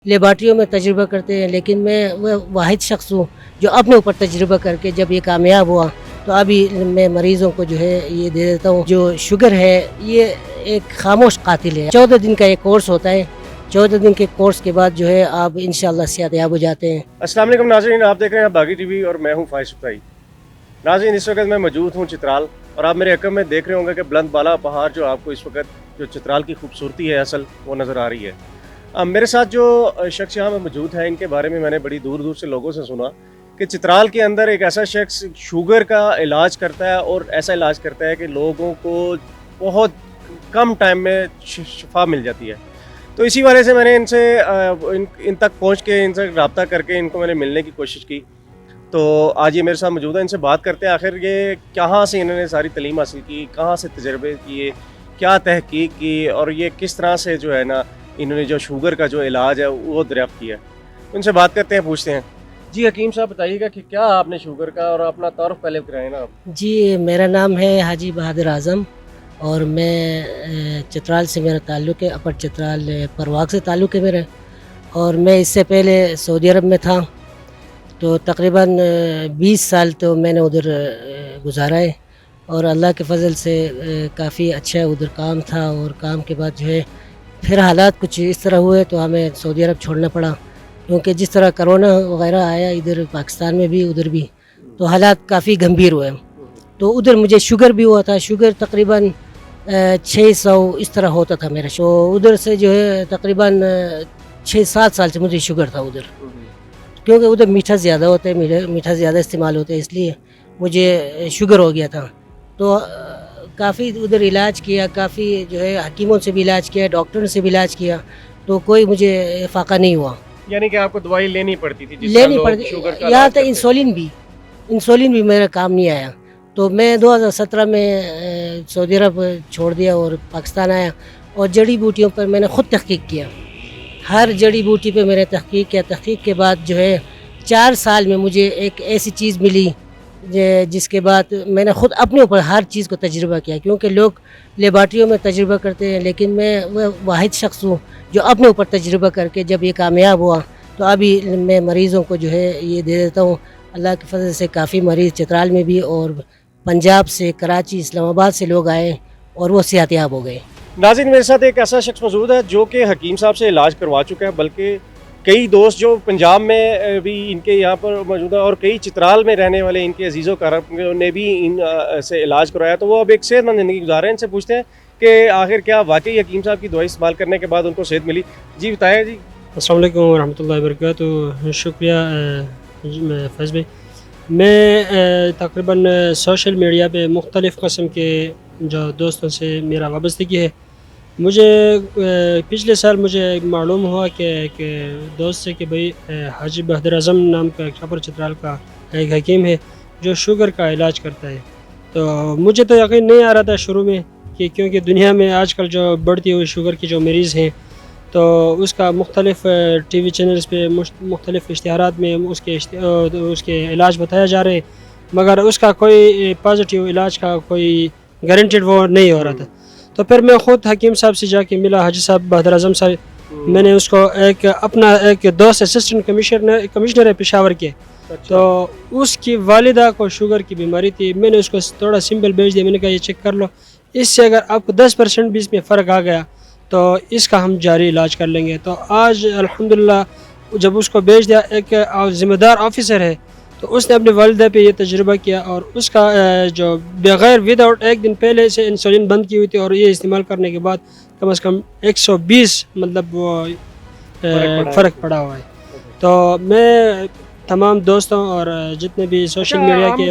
لیبارٹریوں میں تجربہ کرتے ہیں، لیکن میں وہ واحد شخص ہوں جو اپنے اوپر تجربہ کر کے جب یہ کامیاب ہوا تو ابھی میں مریضوں کو جو ہے یہ دے دیتا ہوں۔ جو شوگر ہے یہ ایک خاموش قاتل ہے۔ 14 دن کا ایک کورس ہوتا ہے، 14 دن کے کورس کے بعد جو ہے آپ انشاءاللہ صحت یاب ہو جاتے ہیں۔ السلام علیکم ناظرین، آپ دیکھ رہے ہیں باغی ٹی وی اور میں ہوں فائز فتائی۔ ناظرین، اس وقت میں موجود ہوں چترال، اور آپ میرے عقب میں دیکھ رہے ہوں گے کہ بلند بالا پہاڑ جو آپ کو اس وقت جو چترال کی خوبصورتی ہے اصل وہ نظر آ رہی ہے۔ میرے ساتھ جو شخص یہاں میں موجود ہیں، ان کے بارے میں نے بڑی دور دور سے لوگوں سے سنا کہ چترال کے اندر ایک ایسا شخص شوگر کا علاج کرتا ہے، اور ایسا علاج کرتا ہے کہ لوگوں کو بہت کم ٹائم میں شفا مل جاتی ہے۔ تو اسی وجہ سے میں نے ان تک پہنچ کے ان سے رابطہ کر کے ان کو میں نے ملنے کی کوشش کی۔ تو آج یہ میرے ساتھ موجود ہے، ان سے بات کرتے ہیں آخر یہ کہاں سے انہوں نے ساری تعلیم حاصل کی، کہاں سے تجربے کیے، کیا تحقیق کی، اور یہ کس طرح سے جو ہے نا انہوں نے جو شوگر کا جو علاج ہے وہ دریافت کیا ہے۔ ان سے بات کرتے ہیں، پوچھتے ہیں۔ جی حکیم صاحب، بتائیے گا کہ کیا آپ نے شوگر کا، اور اپنا تعارف پہلے کرائیں نا آپ۔ جی، میرا نام ہے حاجی بہادر اعظم، اور میں چترال سے میرا تعلق ہے، اپر چترال پرواگ سے تعلق ہے میرا، اور میں اس سے پہلے سعودی عرب میں تھا، تو تقریباً 20 سال تو میں نے ادھر گزارا ہے، اور اللہ کے فضل سے کافی اچھا ادھر کام تھا، اور کام کے بعد جو ہے پھر حالات کچھ اس طرح ہوئے تو ہمیں سعودی عرب چھوڑنا پڑا، کیونکہ جس طرح کرونا وغیرہ آیا ادھر پاکستان میں بھی ادھر بھی، تو حالات کافی گمبھیر ہوئے۔ تو ادھر مجھے شوگر بھی ہوا تھا، شوگر تقریباً 600 اس طرح ہوتا تھا میرا، تو ادھر سے جو ہے تقریباً 6-7 سال سے مجھے شوگر تھا ادھر، کیونکہ ادھر میٹھا زیادہ ہوتا ہے، میٹھا زیادہ استعمال ہوتا ہے، اس لیے مجھے شوگر ہو گیا تھا۔ تو کافی ادھر علاج کیا، کافی جو ہے حکیموں سے بھی علاج کیا، ڈاکٹروں سے بھی علاج کیا، تو کوئی مجھے فائقہ نہیں ہوا۔ یعنی کہ آپ کو دوائی لینی پڑتی تھی؟ لینی پڑتی، یہاں تک انسولین بھی میرا کام نہیں آیا، تو میں 2017 میں سعودی عرب چھوڑ دیا اور پاکستان آیا، اور جڑی بوٹیوں پر میں نے خود تحقیق کیا، ہر جڑی بوٹی پہ میں نے تحقیق کیا۔ تحقیق کے بعد جو ہے 4 سال میں مجھے ایک ایسی چیز ملی جس کے بعد میں نے خود اپنے اوپر ہر چیز کو تجربہ کیا، کیونکہ لوگ لیبارٹریوں میں تجربہ کرتے ہیں، لیکن میں وہ واحد شخص ہوں جو اپنے اوپر تجربہ کر کے جب یہ کامیاب ہوا تو ابھی میں مریضوں کو جو ہے یہ دے دیتا ہوں۔ اللہ کے فضل سے کافی مریض چترال میں بھی اور پنجاب سے، کراچی، اسلام آباد سے لوگ آئے اور وہ صحت یاب ہو گئے۔ ناظرین، میرے ساتھ ایک ایسا شخص موجود ہے جو کہ حکیم صاحب سے علاج کروا چکا ہے، بلکہ کئی دوست جو پنجاب میں بھی ان کے یہاں پر موجود ہیں، اور کئی چترال میں رہنے والے ان کے عزیز و اقارب نے بھی ان سے علاج کروایا، تو وہ اب ایک صحت مند زندگی گزار رہے ہیں۔ ان سے پوچھتے ہیں کہ آخر کیا واقعی حکیم صاحب کی دوائی استعمال کرنے کے بعد ان کو صحت ملی۔ جی بتائیں جی۔ السلام علیکم ورحمۃ اللہ وبرکاتہ۔ شکریہ فیض بھائی۔ میں تقریباً سوشل میڈیا پہ مختلف قسم کے جو دوستوں سے میرا وابستگی ہے، مجھے پچھلے سال مجھے معلوم ہوا کہ دوست سے کہ بھئی حاجی بہادر اعظم نام کا ایک اپر چترال کا ایک حکیم ہے جو شوگر کا علاج کرتا ہے۔ تو مجھے تو یقین نہیں آ رہا تھا شروع میں، کہ کیونکہ دنیا میں آج کل جو بڑھتی ہوئی شوگر کی جو مریض ہیں، تو اس کا مختلف ٹی وی چینلز پہ مختلف اشتہارات میں اس کے علاج بتایا جا رہے، مگر اس کا کوئی پازیٹیو علاج کا کوئی گارنٹیڈ وہ نہیں ہو رہا تھا۔ تو پھر میں خود حکیم صاحب سے جا کے ملا، حاجی صاحب بہادر اعظم صاحب، میں نے اس کو اپنا ایک دوست اسسٹنٹ کمشنر ہے پشاور کے، تو اس کی والدہ کو شوگر کی بیماری تھی۔ میں نے اس کو تھوڑا سمپل بھیج دیا، میں نے کہا یہ چیک کر لو، اس سے اگر آپ کو 10% بھی اس میں فرق آ گیا تو اس کا ہم جاری علاج کر لیں گے۔ تو آج الحمدللہ جب اس کو بھیج دیا، ایک ذمہ دار آفیسر ہے، تو اس نے اپنی والدہ پہ یہ تجربہ کیا، اور اس کا جو بغیر وداؤٹ 1 دن پہلے سے انسولین بند کی ہوئی تھی، اور یہ استعمال کرنے کے بعد کم از کم 120 مطلب وہ فرق پڑا ہوا ہے۔ تو میں تمام دوستوں اور جتنے بھی سوشل میڈیا کے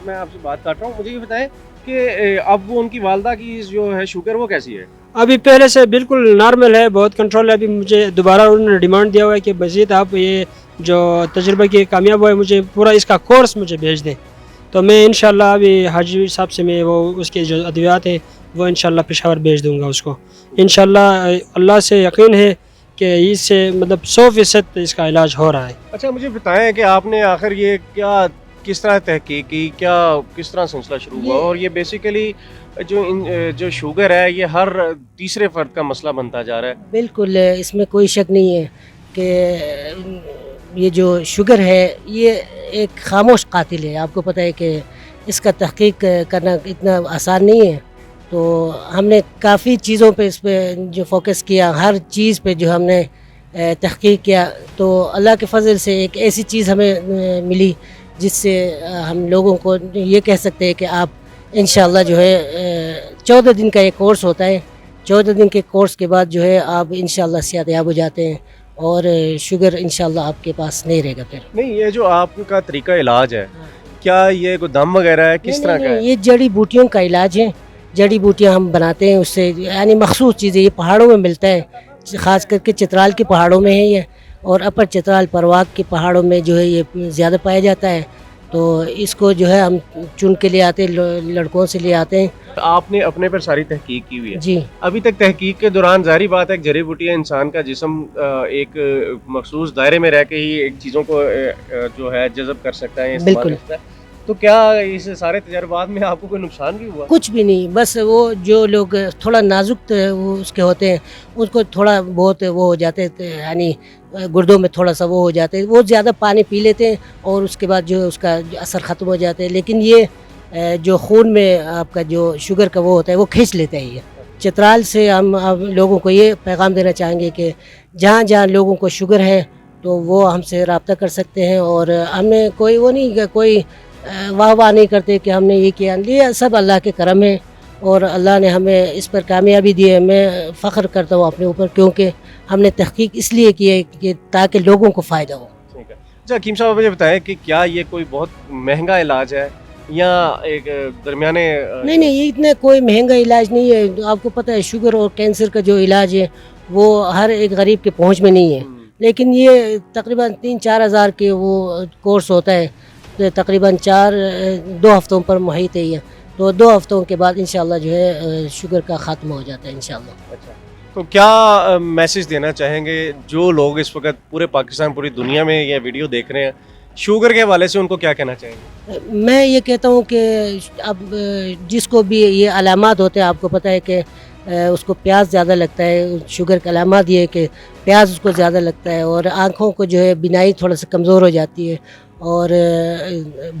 میں آپ سے بات کر رہا ہوں، مجھے یہ بتائیں کہ اب وہ ان کی والدہ کی جو ہے شوگر وہ کیسی ہے؟ ابھی پہلے سے بالکل نارمل ہے، بہت کنٹرول ہے۔ ابھی مجھے دوبارہ انہوں نے ڈیمانڈ دیا ہوا ہے کہ مزید آپ یہ جو تجربہ کی کامیاب ہوا ہے، مجھے پورا اس کا کورس مجھے بھیج دیں۔ تو میں انشاءاللہ ابھی حاجی صاحب سے میں وہ اس کے جو ادویات ہیں وہ انشاءاللہ پشاور بھیج دوں گا اس کو۔ انشاءاللہ اللہ سے یقین ہے کہ اس سے مطلب 100% اس کا علاج ہو رہا ہے۔ اچھا، مجھے بتائیں کہ آپ نے آخر یہ کس طرح تحقیق کی، کس طرح سلسلہ شروع ہوا؟ اور یہ بیسیکلی جو شوگر ہے یہ ہر تیسرے فرد کا مسئلہ بنتا جا رہا ہے۔ بالکل، اس میں کوئی شک نہیں ہے کہ یہ جو شوگر ہے یہ ایک خاموش قاتل ہے. آپ کو پتہ ہے کہ اس کا تحقیق کرنا اتنا آسان نہیں ہے. تو ہم نے کافی چیزوں پہ اس پہ جو فوکس کیا, ہر چیز پہ جو ہم نے تحقیق کیا, تو اللہ کے فضل سے ایک ایسی چیز ہمیں ملی جس سے ہم لوگوں کو یہ کہہ سکتے ہیں کہ آپ انشاءاللہ جو ہے 14 دن کا ایک کورس ہوتا ہے. 14 دن کے کورس کے بعد جو ہے آپ انشاءاللہ صحت یاب ہو جاتے ہیں اور شوگر انشاءاللہ آپ کے پاس نہیں رہے گا. پھر نہیں, یہ جو آپ کا طریقہ علاج ہے, کیا یہ کوئی دم وغیرہ ہے, کس طرح کا ہے؟ یہ جڑی بوٹیوں کا علاج ہے. جڑی بوٹیاں ہم بناتے ہیں اس سے, یعنی مخصوص چیزیں یہ پہاڑوں میں ملتا ہے, خاص کر کے چترال کی پہاڑوں میں ہے یہ, اور اپر چترال پرواگ کی پہاڑوں میں جو ہے یہ زیادہ پایا جاتا ہے. تو اس کو جو ہے ہم چن کے لے آتے ہیں, لڑکوں سے لے آتے ہیں. آپ نے اپنے پر ساری تحقیق کی ہوئی ہے جی. ابھی تک تحقیق کے دوران ظاہری بات ہے کہ جڑی بوٹیاں انسان کا جسم ایک مخصوص دائرے میں رہ کے ہی ایک چیزوں کو جو ہے جذب کر سکتا ہے, استعمال بالکل. کر سکتا ہے. تو کیا اس سارے تجربات میں آپ کو کوئی نقصان بھی ہوا؟ کچھ بھی نہیں, بس وہ جو لوگ تھوڑا نازک وہ اس کے ہوتے ہیں اس کو تھوڑا بہت وہ ہو جاتے ہیں, یعنی گردوں میں تھوڑا سا وہ ہو جاتے ہیں, وہ زیادہ پانی پی لیتے ہیں اور اس کے بعد جو اس کا اثر ختم ہو جاتا ہے. لیکن یہ جو خون میں آپ کا جو شوگر کا وہ ہوتا ہے وہ کھینچ لیتا ہے. یہ چترال سے ہم لوگوں کو یہ پیغام دینا چاہیں گے کہ جہاں جہاں لوگوں کو شوگر ہے تو وہ ہم سے رابطہ کر سکتے ہیں. اور ہمیں کوئی وہ نہیں, کوئی واہ واہ نہیں کرتے کہ ہم نے یہ کیا. یہ سب اللہ کے کرم ہے اور اللہ نے ہمیں اس پر کامیابی دی ہے. میں فخر کرتا ہوں اپنے اوپر, کیونکہ ہم نے تحقیق اس لیے کی ہے کہ تاکہ لوگوں کو فائدہ ہو. اچھا حکیم صاحب, مجھے بتائیں کہ کیا یہ کوئی بہت مہنگا علاج ہے یا ایک درمیانے؟ نہیں, یہ اتنا کوئی مہنگا علاج نہیں ہے. آپ کو پتہ ہے شوگر اور کینسر کا جو علاج ہے وہ ہر ایک غریب کے پہنچ میں نہیں ہے. لیکن یہ تقریباً 3-4 ہزار کے وہ کورس ہوتا ہے, تقریباً 2 ہفتوں پر محیط ہے یہ. تو 2 ہفتوں کے بعد انشاءاللہ جو ہے شوگر کا خاتمہ ہو جاتا ہے انشاءاللہ. اچھا, تو کیا میسج دینا چاہیں گے جو لوگ اس وقت پورے پاکستان, پوری دنیا میں یہ ویڈیو دیکھ رہے ہیں, شوگر کے حوالے سے ان کو کیا کہنا چاہیں گے؟ میں یہ کہتا ہوں کہ اب جس کو بھی یہ علامات ہوتے ہیں, آپ کو پتہ ہے کہ اس کو پیاس زیادہ لگتا ہے. شوگر کا علامات یہ ہے کہ پیاس اس کو زیادہ لگتا ہے, اور آنکھوں کو جو ہے بینائی تھوڑا سا کمزور ہو جاتی ہے, اور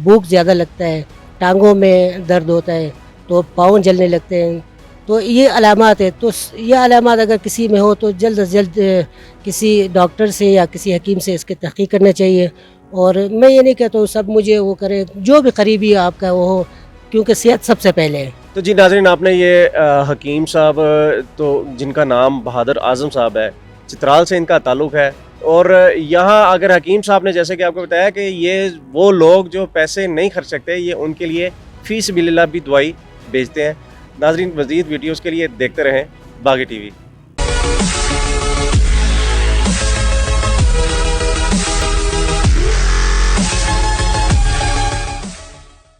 بھوک زیادہ لگتا ہے, ٹانگوں میں درد ہوتا ہے, تو پاؤں جلنے لگتے ہیں. تو یہ علامات ہے. تو یہ علامات اگر کسی میں ہو تو جلد از جلد کسی ڈاکٹر سے یا کسی حکیم سے اس کی تحقیق کرنا چاہیے. اور میں یہ نہیں کہتا ہوں سب مجھے وہ کرے, جو بھی قریبی آپ کا وہ ہو, کیونکہ صحت سب سے پہلے ہے. تو جی ناظرین, آپ نے یہ حکیم صاحب, تو جن کا نام بہادر اعظم صاحب ہے, چترال سے ان کا تعلق ہے. اور یہاں اگر حکیم صاحب نے جیسے کہ آپ کو بتایا کہ یہ وہ لوگ جو پیسے نہیں خرچ سکتے, یہ ان کے لیے فی سبیل اللہ بھی دوائی بیچتے ہیں. ناظرین, مزید ویڈیوز کے لیے دیکھتے رہیں باغی ٹی وی.